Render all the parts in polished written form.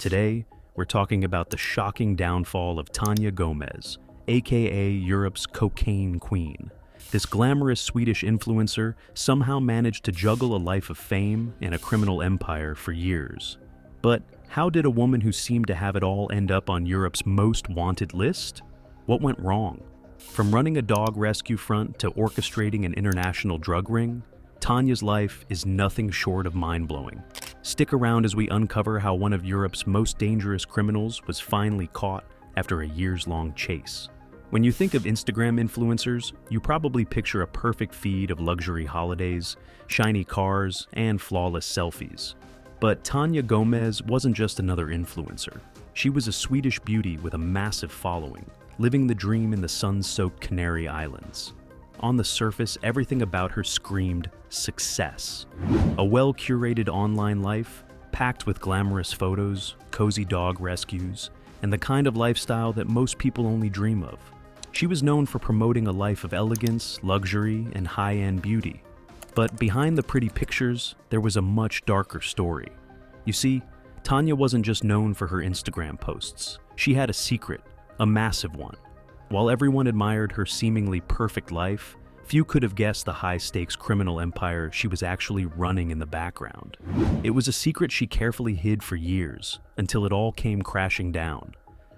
Today, we're talking about the shocking downfall of Tania Gomez, aka Europe's cocaine queen. This glamorous Swedish influencer somehow managed to juggle a life of fame and a criminal empire for years. But how did a woman who seemed to have it all end up on Europe's most wanted list? What went wrong? From running a dog rescue front to orchestrating an international drug ring, Tania's life is nothing short of mind-blowing. Stick around as we uncover how one of Europe's most dangerous criminals was finally caught after a years-long chase. When you think of Instagram influencers, you probably picture a perfect feed of luxury holidays, shiny cars, and flawless selfies. But Tania Gomez wasn't just another influencer. She was a Swedish beauty with a massive following, living the dream in the sun-soaked Canary Islands. On the surface, everything about her screamed success. A well-curated online life, packed with glamorous photos, cozy dog rescues, and the kind of lifestyle that most people only dream of. She was known for promoting a life of elegance, luxury, and high-end beauty. But behind the pretty pictures, there was a much darker story. You see, Tania wasn't just known for her Instagram posts. She had a secret, a massive one. While everyone admired her seemingly perfect life, few could have guessed the high-stakes criminal empire she was actually running in the background. It was a secret she carefully hid for years, until it all came crashing down.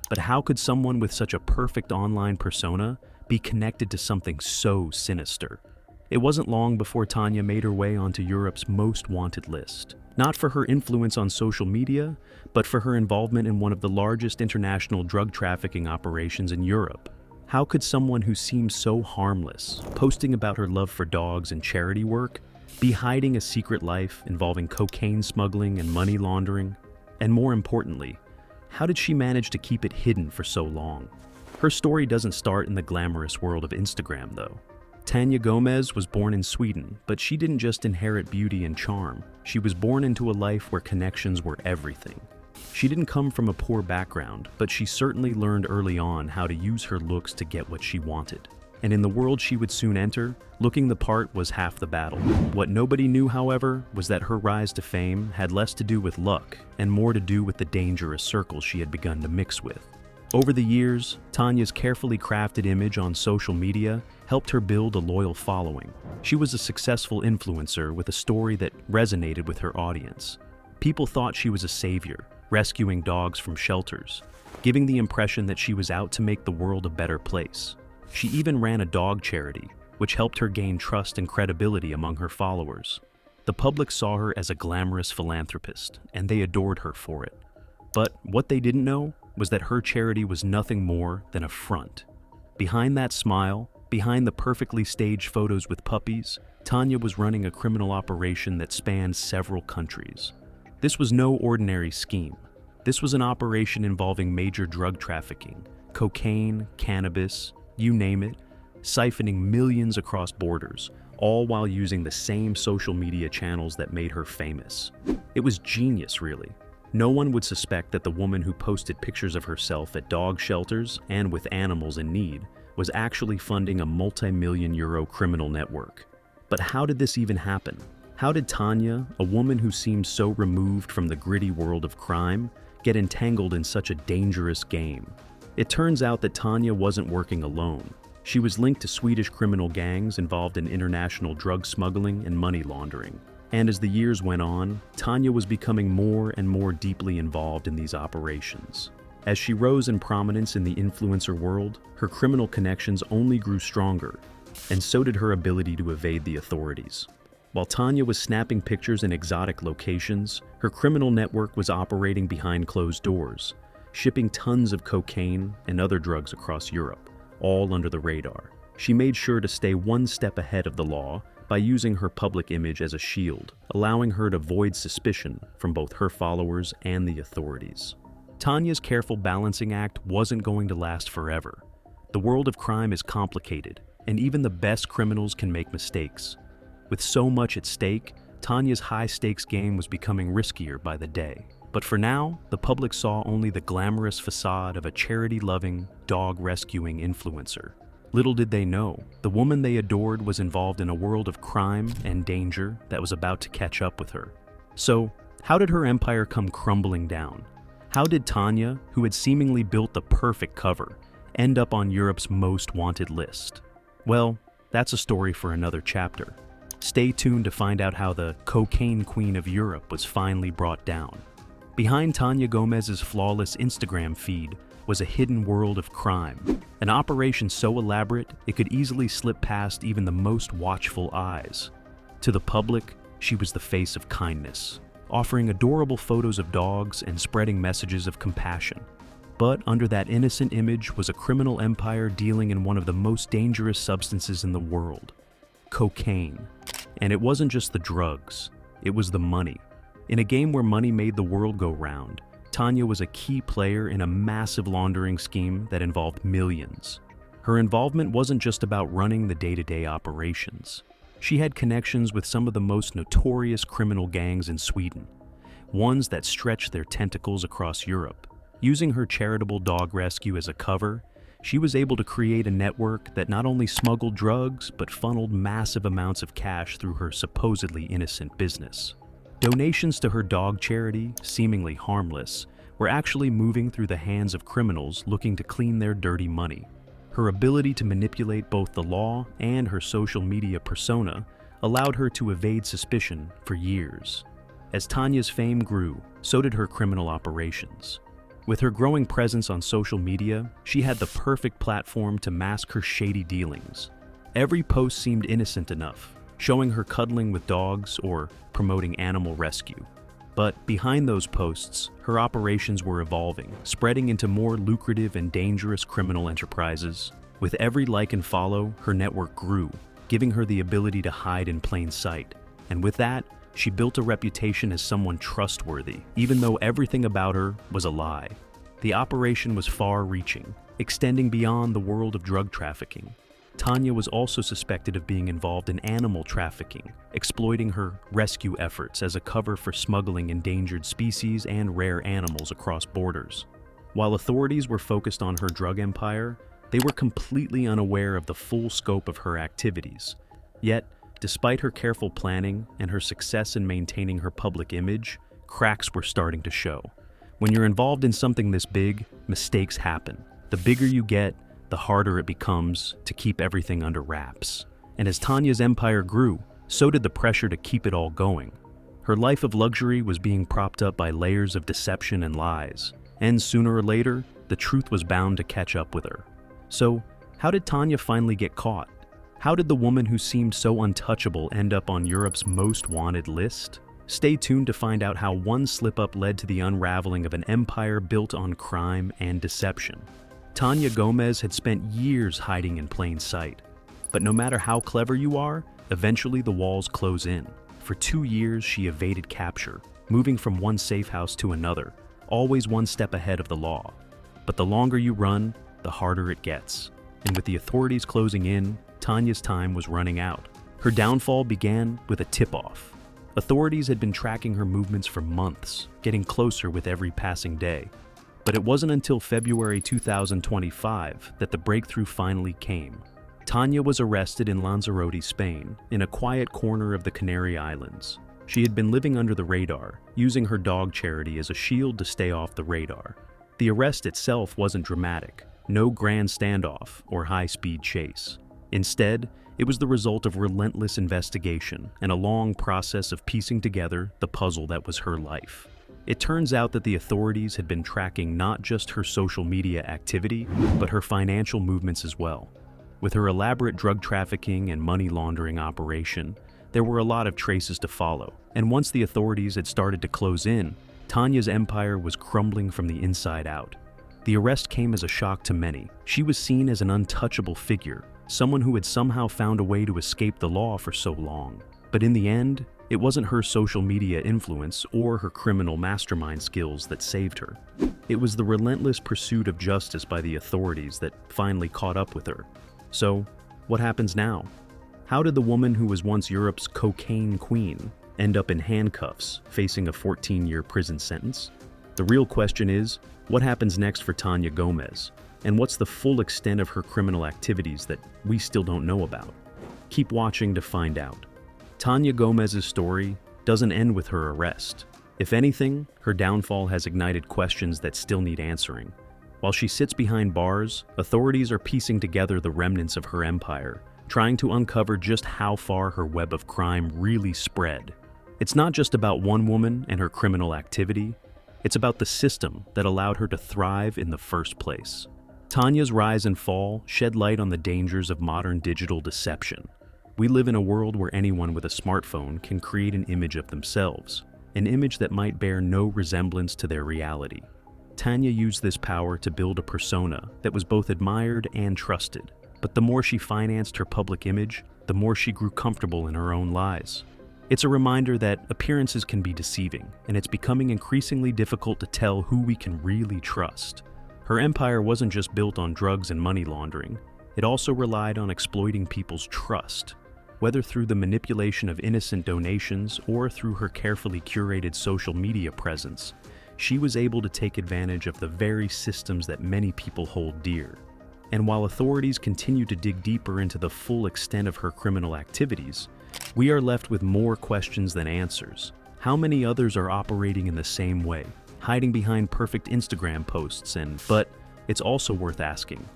But how could someone with such a perfect online persona be connected to something so sinister? It wasn't long before Tania made her way onto Europe's most wanted list. Not for her influence on social media, but for her involvement in one of the largest international drug trafficking operations in Europe. How could someone who seems so harmless, posting about her love for dogs and charity work, be hiding a secret life involving cocaine smuggling and money laundering? And more importantly, how did she manage to keep it hidden for so long? Her story doesn't start in the glamorous world of Instagram, though. Tania Gomez was born in Sweden, but she didn't just inherit beauty and charm. She was born into a life where connections were everything. She didn't come from a poor background, but she certainly learned early on how to use her looks to get what she wanted. And in the world she would soon enter, looking the part was half the battle. What nobody knew, however, was that her rise to fame had less to do with luck and more to do with the dangerous circles she had begun to mix with. Over the years, Tania's carefully crafted image on social media helped her build a loyal following. She was a successful influencer with a story that resonated with her audience. People thought she was a savior, rescuing dogs from shelters, giving the impression that she was out to make the world a better place. She even ran a dog charity, which helped her gain trust and credibility among her followers. The public saw her as a glamorous philanthropist, and they adored her for it. But what they didn't know was that her charity was nothing more than a front. Behind that smile, behind the perfectly staged photos with puppies, Tania was running a criminal operation that spanned several countries. This was no ordinary scheme. This was an operation involving major drug trafficking, cocaine, cannabis, you name it, siphoning millions across borders, all while using the same social media channels that made her famous. It was genius, really. No one would suspect that the woman who posted pictures of herself at dog shelters and with animals in need was actually funding a multi-million-euro criminal network. But how did this even happen? How did Tania, a woman who seemed so removed from the gritty world of crime, get entangled in such a dangerous game? It turns out that Tania wasn't working alone. She was linked to Swedish criminal gangs involved in international drug smuggling and money laundering. And as the years went on, Tania was becoming more and more deeply involved in these operations. As she rose in prominence in the influencer world, her criminal connections only grew stronger, and so did her ability to evade the authorities. While Tania was snapping pictures in exotic locations, her criminal network was operating behind closed doors, shipping tons of cocaine and other drugs across Europe, all under the radar. She made sure to stay one step ahead of the law by using her public image as a shield, allowing her to avoid suspicion from both her followers and the authorities. Tania's careful balancing act wasn't going to last forever. The world of crime is complicated, and even the best criminals can make mistakes. With so much at stake, Tania's high-stakes game was becoming riskier by the day. But for now, the public saw only the glamorous facade of a charity-loving, dog-rescuing influencer. Little did they know, the woman they adored was involved in a world of crime and danger that was about to catch up with her. So, how did her empire come crumbling down? How did Tania, who had seemingly built the perfect cover, end up on Europe's most wanted list? Well, that's a story for another chapter. Stay tuned to find out how the cocaine queen of Europe was finally brought down. Behind Tania Gomez's flawless Instagram feed was a hidden world of crime, an operation so elaborate it could easily slip past even the most watchful eyes. To the public, she was the face of kindness, offering adorable photos of dogs and spreading messages of compassion. But under that innocent image was a criminal empire dealing in one of the most dangerous substances in the world: cocaine. And it wasn't just the drugs, it was the money. In a game where money made the world go round, Tania was a key player in a massive laundering scheme that involved millions. Her involvement wasn't just about running the day-to-day operations. She had connections with some of the most notorious criminal gangs in Sweden, ones that stretched their tentacles across Europe. Using her charitable dog rescue as a cover, she was able to create a network that not only smuggled drugs, but funneled massive amounts of cash through her supposedly innocent business. Donations to her dog charity, seemingly harmless, were actually moving through the hands of criminals looking to clean their dirty money. Her ability to manipulate both the law and her social media persona allowed her to evade suspicion for years. As Tania's fame grew, so did her criminal operations. With her growing presence on social media, she had the perfect platform to mask her shady dealings. Every post seemed innocent enough, showing her cuddling with dogs or promoting animal rescue. But behind those posts, her operations were evolving, spreading into more lucrative and dangerous criminal enterprises. With every like and follow, her network grew, giving her the ability to hide in plain sight. And with that, she built a reputation as someone trustworthy, even though everything about her was a lie. The operation was far-reaching, extending beyond the world of drug trafficking. Tania was also suspected of being involved in animal trafficking, exploiting her rescue efforts as a cover for smuggling endangered species and rare animals across borders. While authorities were focused on her drug empire, they were completely unaware of the full scope of her activities. Yet, despite her careful planning and her success in maintaining her public image, cracks were starting to show. When you're involved in something this big, mistakes happen. The bigger you get, the harder it becomes to keep everything under wraps. And as Tania's empire grew, so did the pressure to keep it all going. Her life of luxury was being propped up by layers of deception and lies, and sooner or later, the truth was bound to catch up with her. So, how did Tania finally get caught? How did the woman who seemed so untouchable end up on Europe's most wanted list? Stay tuned to find out how one slip-up led to the unraveling of an empire built on crime and deception. Tania Gomez had spent years hiding in plain sight. But no matter how clever you are, eventually the walls close in. For 2 years, she evaded capture, moving from one safe house to another, always one step ahead of the law. But the longer you run, the harder it gets. And with the authorities closing in, Tania's time was running out. Her downfall began with a tip-off. Authorities had been tracking her movements for months, getting closer with every passing day. But it wasn't until February 2025 that the breakthrough finally came. Tania was arrested in Lanzarote, Spain, in a quiet corner of the Canary Islands. She had been living under the radar, using her dog charity as a shield to stay off the radar. The arrest itself wasn't dramatic, no grand standoff or high-speed chase. Instead, it was the result of relentless investigation and a long process of piecing together the puzzle that was her life. It turns out that the authorities had been tracking not just her social media activity, but her financial movements as well. With her elaborate drug trafficking and money laundering operation, there were a lot of traces to follow, and once the authorities had started to close in, Tania's empire was crumbling from the inside out. The arrest came as a shock to many. She was seen as an untouchable figure, someone who had somehow found a way to escape the law for so long. But in the end, it wasn't her social media influence or her criminal mastermind skills that saved her. It was the relentless pursuit of justice by the authorities that finally caught up with her. So, what happens now? How did the woman who was once Europe's cocaine queen end up in handcuffs, facing a 14-year prison sentence? The real question is, what happens next for Tania Gomez? And what's the full extent of her criminal activities that we still don't know about? Keep watching to find out. Tania Gomez's story doesn't end with her arrest. If anything, her downfall has ignited questions that still need answering. While she sits behind bars, authorities are piecing together the remnants of her empire, trying to uncover just how far her web of crime really spread. It's not just about one woman and her criminal activity, it's about the system that allowed her to thrive in the first place. Tania's rise and fall shed light on the dangers of modern digital deception. We live in a world where anyone with a smartphone can create an image of themselves, an image that might bear no resemblance to their reality. Tania used this power to build a persona that was both admired and trusted. But the more she financed her public image, the more she grew comfortable in her own lies. It's a reminder that appearances can be deceiving, and it's becoming increasingly difficult to tell who we can really trust. Her empire wasn't just built on drugs and money laundering, it also relied on exploiting people's trust. Whether through the manipulation of innocent donations or through her carefully curated social media presence, she was able to take advantage of the very systems that many people hold dear. And while authorities continue to dig deeper into the full extent of her criminal activities, we are left with more questions than answers. How many others are operating in the same way, hiding behind perfect Instagram posts but it's also worth asking,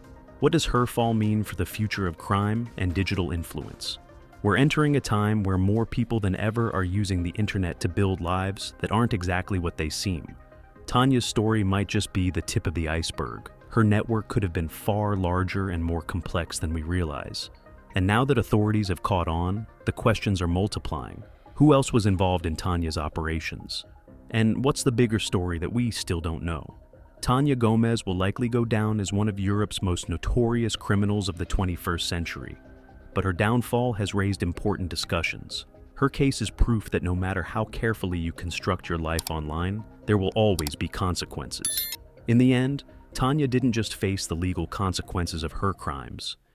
what does her fall mean for the future of crime and digital influence? We're entering a time where more people than ever are using the internet to build lives that aren't exactly what they seem. Tania's story might just be the tip of the iceberg. Her network could have been far larger and more complex than we realize. And now that authorities have caught on, the questions are multiplying. Who else was involved in Tania's operations? And what's the bigger story that we still don't know? Tania Gomez will likely go down as one of Europe's most notorious criminals of the 21st century. But her downfall has raised important discussions. Her case is proof that no matter how carefully you construct your life online, there will always be consequences. In the end, Tania didn't just face the legal consequences of her crimes.